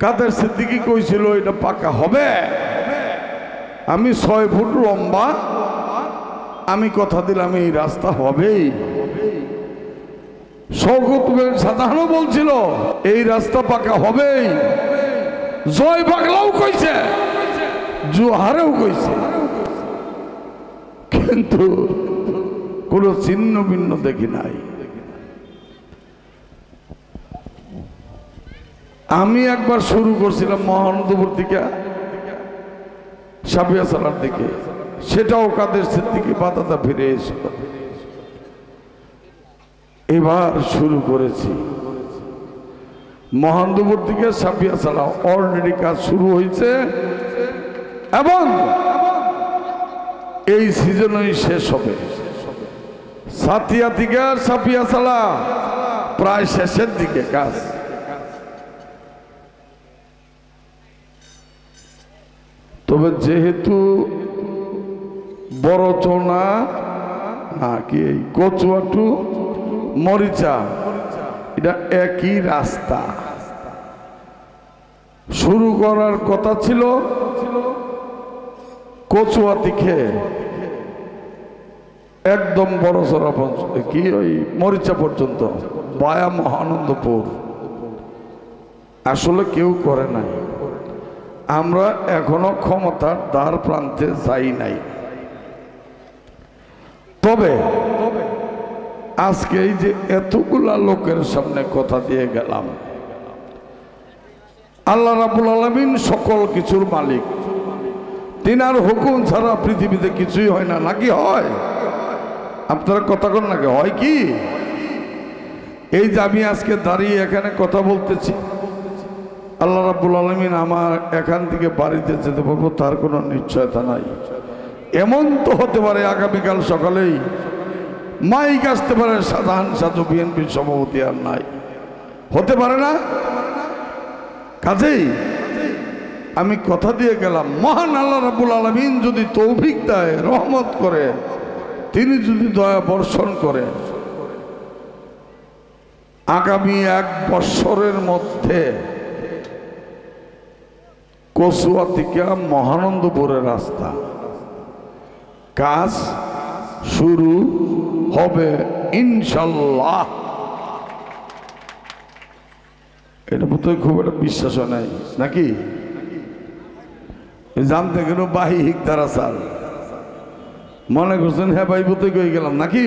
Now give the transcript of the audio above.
কাদের সিদ্দিকী কইছিল এটা পাকা হবে। আমি 6 ফুট লম্বা, আমি কথা দিলাম এই রাস্তা হবেই। শওকত সাধারণ বলছিল এই রাস্তা পাকা হবেই। জয় বাংলাও কইছে, জোহারেও কইছে, কিন্তু কোনো চিহ্ন ভিন্ন দেখি নাই। আমি একবার শুরু করছিলাম মহানন্দপুর থেকে সাপিয়া সালার দিকে, সেটাও কাদের সিদ্দিকী বাধাটা ফিরে এসেছিল। এবার শুরু করেছি মহানন্দপুর থেকে সাপিয়া সালা, অলরেডি কাজ শুরু হয়েছে এবং এই সিজনই শেষ হবে। সাতিয়া থেকে সাপিয়া সালা প্রায় শেষের দিকে কাজ। তবে যেহেতু বড়চনা নাকি কচুয়া টু মরিচা এটা একই রাস্তা, শুরু করার কথা ছিল কচুয়া থেকে একদম বড়সড়া কি ওই মরিচা পর্যন্ত বায়া মহানন্দপুর। আসলে কেউ করে নাই, আমরা এখনো ক্ষমতার দ্বার প্রান্তে যাই নাই। তবে আজকে এই যে এতগুলা লোকের সামনে কথা দিয়ে গেলাম, আল্লাহ রাব্বুল আলামিন সকল কিছুর মালিক, তিনার হুকুম ছাড়া পৃথিবীতে কিছুই হয় না, নাকি হয়? আপনারা কথা কন নাকি হয় কি? এই যে আমি আজকে দাঁড়িয়ে এখানে কথা বলতেছি, আল্লাহ রাব্বুল আলামিন আমার এখান থেকে বাড়িতে যেতে পারবো তার কোনো নিশ্চয়তা নাই। এমন তো হতে পারে আগামীকাল সকালেই মাইক আসতে পারে সাধারণ সাজু বিএনপির সভাপতি আর নাই, হতে পারে না? কাজেই আমি কথা দিয়ে গেলাম, মহান আল্লাহ রাব্বুল আলামিন যদি তৌফিক দেয়, রহমত করে, তিনি যদি দয়া বর্ষণ করে, আগামী 1 বছরের মধ্যে কচুয়া থেকে মহানন্দপুরের রাস্তা কাজ শুরু হবে ইনশাল্লাহ। এটা বোধহয় খুব একটা বিশ্বাস নাই নাকি? জানতে গেল বাহি হিকদারা সাল মনে করছেন, হ্যাঁ ভাই বোধহয় গেলাম নাকি?